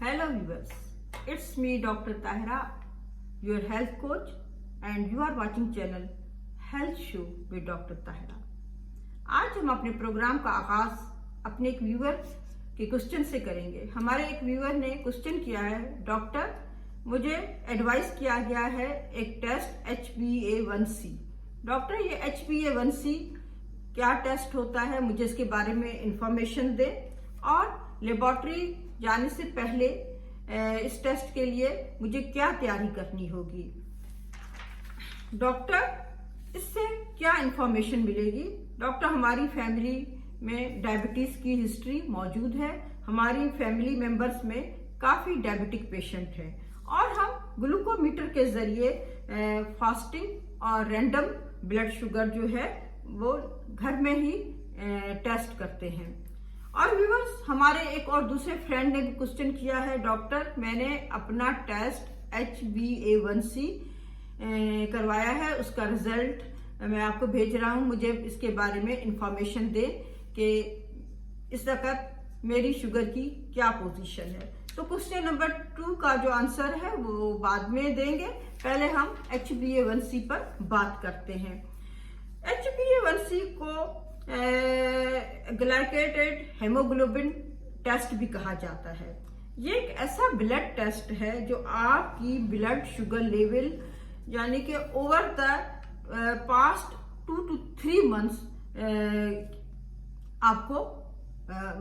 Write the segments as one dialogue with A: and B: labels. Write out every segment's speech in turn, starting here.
A: Hello viewers, it's me Dr. Tahira, your health coach, and you are watching channel Health Show with Dr. Tahira. आज हम अपने programme का आगाज अपने एक व्यूअर के क्वेश्चन से करेंगे। हमारे एक व्यूअर ने क्वेश्चन किया है, डॉक्टर मुझे एडवाइस किया गया है एक टेस्ट HbA1c। डॉक्टर ये HbA1c क्या टेस्ट होता है, मुझे इसके बारे में इंफॉर्मेशन दे और लेबोरेटरी जाने से पहले इस टेस्ट के लिए मुझे क्या तैयारी करनी होगी। डॉक्टर इससे क्या इंफॉर्मेशन मिलेगी। डॉक्टर हमारी फैमिली में डायबिटीज की हिस्ट्री मौजूद है, हमारी फैमिली मेंबर्स में काफी डायबिटिक पेशेंट हैं और हम ग्लूकोमीटर के जरिए फास्टिंग और रैंडम ब्लड शुगर जो है वो घर में ही टेस्ट करते हैं। और व्यूअर्स, हमारे एक और दूसरे फ्रेंड ने भी क्वेश्चन किया है, डॉक्टर मैंने अपना टेस्ट HbA1c करवाया है, उसका रिजल्ट मैं आपको भेज रहा हूँ, मुझे इसके बारे में इंफॉर्मेशन दे कि इस वक्त मेरी शुगर की क्या पोजीशन है। तो क्वेश्चन नंबर 2 का जो आंसर है वो बाद में देंगे, पहले हम HbA1c पर बात करते हैं। HbA1c को ग्लाइकेटेड हेमोग्लोबिन टेस्ट भी कहा जाता है। ये एक ऐसा ब्लड टेस्ट है जो आपकी ब्लड शुगर लेवल यानी कि over the past 2 to 3 months आपको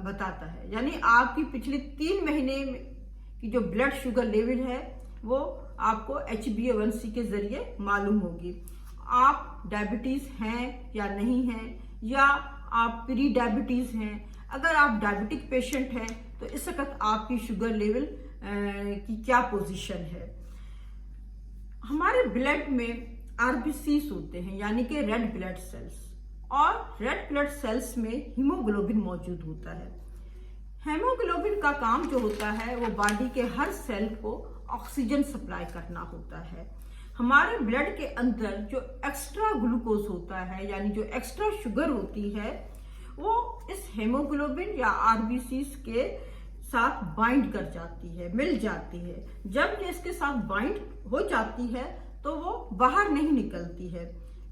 A: बताता है, यानी आपकी पिछले 3 महीने की जो ब्लड शुगर लेवल है वो आपको HbA1c के जरिए मालूम होगी। आप डायबिटीज हैं या नहीं हैं, या आप प्री डायबिटीज हैं। अगर आप डायबिटिक पेशेंट हैं तो इस वक्त आपकी शुगर लेवल की क्या पोजीशन है। हमारे ब्लड में RBCs होते हैं यानी कि रेड ब्लड सेल्स, और रेड ब्लड सेल्स में हीमोग्लोबिन मौजूद होता है। हेमोग्लोबिन का काम जो होता है वो बॉडी के हर सेल को ऑक्सीजन सप्लाई करना होता है। हमारे ब्लड के अंदर जो एक्स्ट्रा ग्लूकोज होता है यानी जो एक्स्ट्रा शुगर होती है वो इस हेमोग्लोबिन या RBCs के साथ बाइंड कर जाती है, मिल जाती है। जब ये इसके साथ बाइंड हो जाती है तो वो बाहर नहीं निकलती है,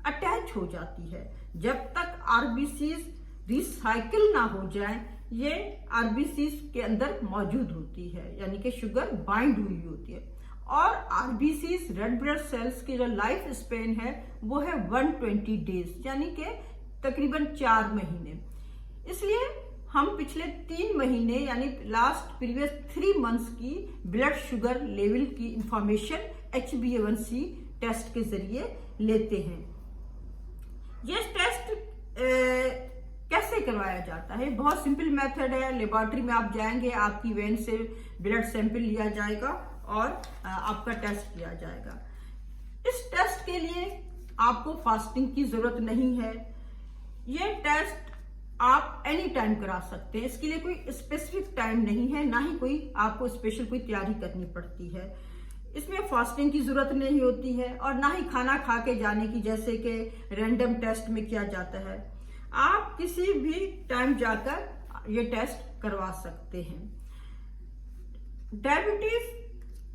A: अटैच हो जाती है। जब तक RBCs रिसाइकिल ना हो जाए ये RBCs के अंदर मौजूद होती है, यानी कि शुगर बाइंड हुई होती है। और RBCs रेड ब्लड सेल्स की जो लाइफ स्पेन है वो है 120 डेज यानी कि तकरीबन 4 महीने। इसलिए हम पिछले 3 महीने यानी प्रीवियस 3 मंथ्स की ब्लड शुगर लेवल की इंफॉर्मेशन HbA1c टेस्ट के जरिए लेते हैं। ये टेस्ट कैसे करवाया जाता है? बहुत सिंपल मेथड है। लेबोरेटरी में आप जाएंगे, आपकी वेन से ब्लड सैंपल लिया जाएगा और आपका टेस्ट किया जाएगा। इस टेस्ट के लिए आपको फास्टिंग की जरूरत नहीं है। ये टेस्ट आप एनी टाइम करा सकते हैं, इसके लिए कोई स्पेसिफिक टाइम नहीं है, ना ही कोई आपको स्पेशल कोई तैयारी करनी पड़ती है। इसमें फास्टिंग की जरूरत नहीं होती है और ना ही खाना खा के जाने की, जैसे कि रैंडम टेस्ट में किया जाता है। आप किसी भी टाइम जाकर ये टेस्ट करवा सकते हैं। डायबिटीज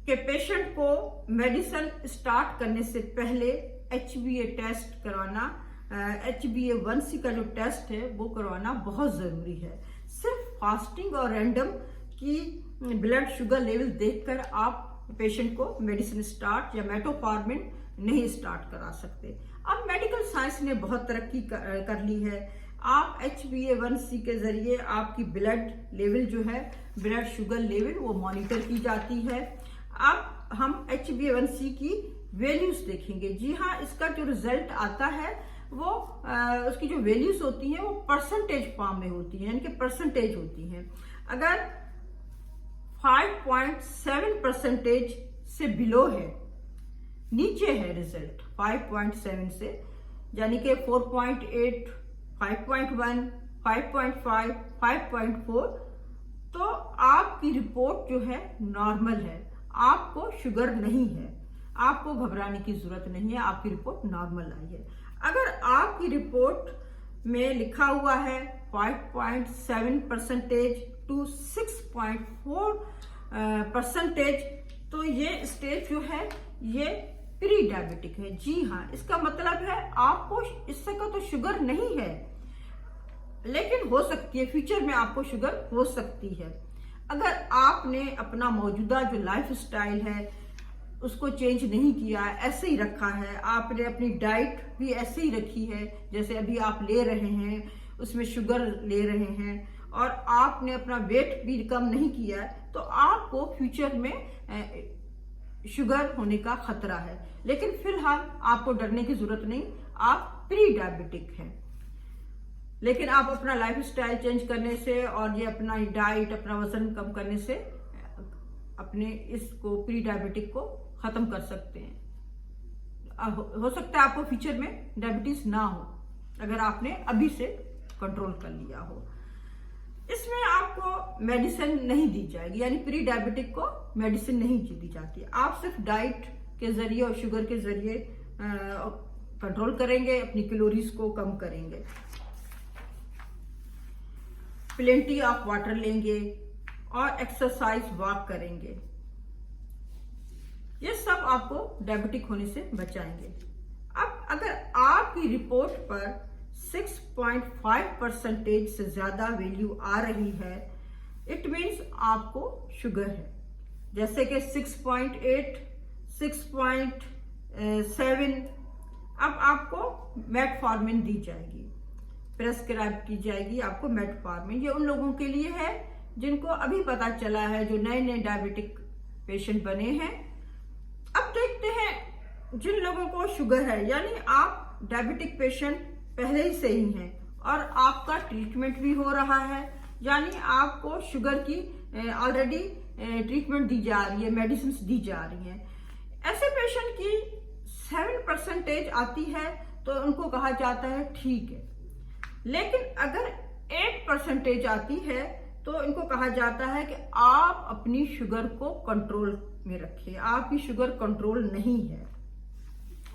A: के पेशेंट को मेडिसिन स्टार्ट करने से पहले HbA1c का जो टेस्ट है वो करवाना बहुत जरूरी है। सिर्फ फास्टिंग और रैंडम की ब्लड शुगर लेवल देखकर आप पेशेंट को मेडिसिन स्टार्ट या मेटफॉर्मिन नहीं स्टार्ट करा सकते। अब मेडिकल साइंस ने बहुत तरक्की कर ली है। आप HbA1c के जरिए आपकी ब्लड लेवल जो है, ब्लड शुगर लेवल वो मॉनिटर की जाती है। अब हम HbA1c की वैल्यूज देखेंगे। जी हाँ, इसका जो रिजल्ट आता है वो उसकी जो वैल्यूज होती हैं वो परसेंटेज फॉर्म में होती है, यानी कि परसेंटेज होती हैं। अगर 5.7% से बिलो है, नीचे है रिजल्ट 5.7 से, यानी कि 4.8, 5.1, 5.5, 5.4, तो आपकी रिपोर्ट जो है नॉर्मल है, आपको शुगर नहीं है, आपको घबराने की जरूरत नहीं है, आपकी रिपोर्ट नॉर्मल आई है। अगर आपकी रिपोर्ट में लिखा हुआ है 5.7% to 6.4 परसेंटेज, तो ये स्टेज जो है ये प्री डायबिटिक है। जी हाँ, इसका मतलब है आपको इससे का तो शुगर नहीं है, लेकिन हो सकती है फ्यूचर में आपको शुगर हो सकती है। अगर आपने अपना मौजूदा जो लाइफ स्टाइल है उसको चेंज नहीं किया, ऐसे ही रखा है, आपने अपनी डाइट भी ऐसे ही रखी है जैसे अभी आप ले रहे हैं, उसमें शुगर ले रहे हैं, और आपने अपना वेट भी कम नहीं किया है, तो आपको फ्यूचर में शुगर होने का खतरा है। लेकिन फिलहाल आपको डरने की जरूरत नहीं, आप प्री डायबिटिक हैं। लेकिन आप अपना लाइफ स्टाइल चेंज करने से और ये अपना डाइट, अपना वजन कम करने से अपने इसको प्री डायबिटिक को खत्म कर सकते हैं। हो सकता है आपको फ्यूचर में डायबिटीज ना हो अगर आपने अभी से कंट्रोल कर लिया हो। इसमें आपको मेडिसिन नहीं दी जाएगी, यानी प्री डायबिटिक को मेडिसिन नहीं दी जाती। आप सिर्फ डाइट के जरिए और शुगर के जरिए कंट्रोल करेंगे, अपनी कैलोरीज को कम करेंगे, प्लेंटी ऑफ वाटर लेंगे और एक्सरसाइज वॉक करेंगे। ये सब आपको डायबिटिक होने से बचाएंगे। अब अगर आपकी रिपोर्ट पर 6.5% से ज्यादा वैल्यू आ रही है, इट मीन्स आपको शुगर है। जैसे कि 6.8, 6.7, अब आपको मेटफॉर्मिन दी जाएगी, प्रेस्क्राइब की जाएगी आपको मेटफॉर्मिन। ये उन लोगों के लिए है जिनको अभी पता चला है, जो नए नए डायबिटिक पेशेंट बने हैं। अब देखते हैं जिन लोगों को शुगर है, यानी आप डायबिटिक पेशेंट पहले ही से ही हैं और आपका ट्रीटमेंट भी हो रहा है, यानी आपको शुगर की ऑलरेडी ट्रीटमेंट दी जा रही है, मेडिसिन दी जा रही हैं। ऐसे पेशेंट की 7% आती है तो उनको कहा जाता है ठीक है, लेकिन अगर 8% आती है तो इनको कहा जाता है कि आप अपनी शुगर को कंट्रोल में रखें, आपकी शुगर कंट्रोल नहीं है।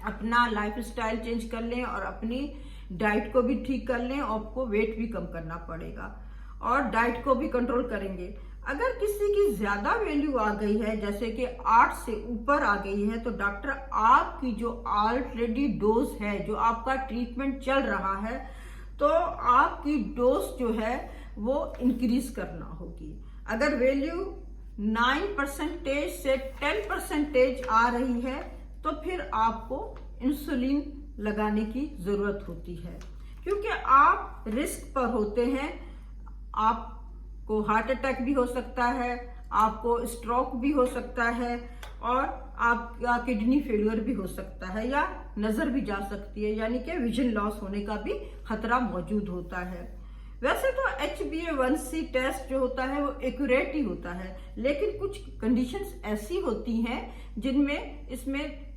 A: अपना लाइफ स्टाइल चेंज कर लें और अपनी डाइट को भी ठीक कर लें, आपको वेट भी कम करना पड़ेगा और डाइट को भी कंट्रोल करेंगे। अगर किसी की ज्यादा वैल्यू आ गई है, जैसे कि 8 से ऊपर आ गई है, तो डॉक्टर आपकी जो ऑलरेडी डोज है, जो आपका ट्रीटमेंट चल रहा है, तो आपकी डोज जो है वो इंक्रीज करना होगी। अगर वैल्यू 9% से 10% आ रही है तो फिर आपको इंसुलिन लगाने की जरूरत होती है, क्योंकि आप रिस्क पर होते हैं। आपको हार्ट अटैक भी हो सकता है, आपको स्ट्रोक भी हो सकता है और आपका किडनी फेलियर भी हो सकता है, या नजर भी जा सकती है, यानी कि विजन लॉस होने का भी खतरा मौजूद होता है। वैसे तो HbA1c टेस्ट जो होता है वो एक्यूरेट ही होता है, लेकिन कुछ कंडीशंस ऐसी होती हैं जिनमें इसमें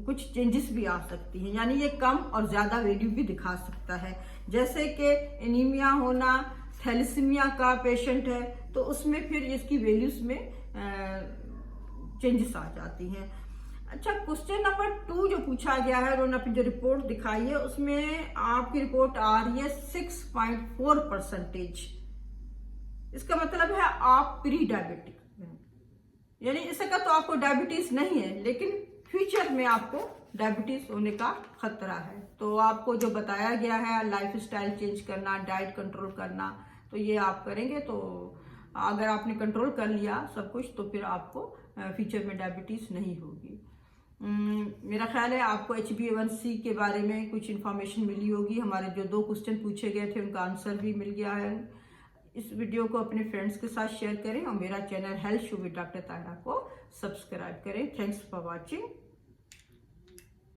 A: कुछ चेंजेस भी आ सकती हैं, यानी ये कम और ज्यादा वैल्यू भी दिखा सकता है। जैसे कि एनीमिया होना, थैलेसीमिया का पेशेंट है तो उसमें फिर इसकी वैल्यूज में चेंजेस आ जाती हैं। अच्छा, क्वेश्चन नंबर 2 जो पूछा गया है, उन्होंने अपनी जो रिपोर्ट दिखाई है उसमें आपकी रिपोर्ट आ रही है 6.4%। इसका मतलब है आप प्री डायबिटिक हैं, यानी इसका तो आपको डायबिटीज नहीं है, लेकिन फ्यूचर में आपको डायबिटीज होने का खतरा है। तो आपको जो बताया गया है लाइफ स्टाइल चेंज करना, डाइट कंट्रोल करना, तो ये आप करेंगे तो अगर आपने कंट्रोल कर लिया सब कुछ तो फिर आपको फ्यूचर में डायबिटीज नहीं होगी। मेरा ख्याल है आपको HbA1c के बारे में कुछ इन्फॉर्मेशन मिली होगी। हमारे जो 2 क्वेश्चन पूछे गए थे उनका आंसर भी मिल गया है। इस वीडियो को अपने फ्रेंड्स के साथ शेयर करें और मेरा channel health show with doctor Tahira को सब्सक्राइब करें। Thanks for watching.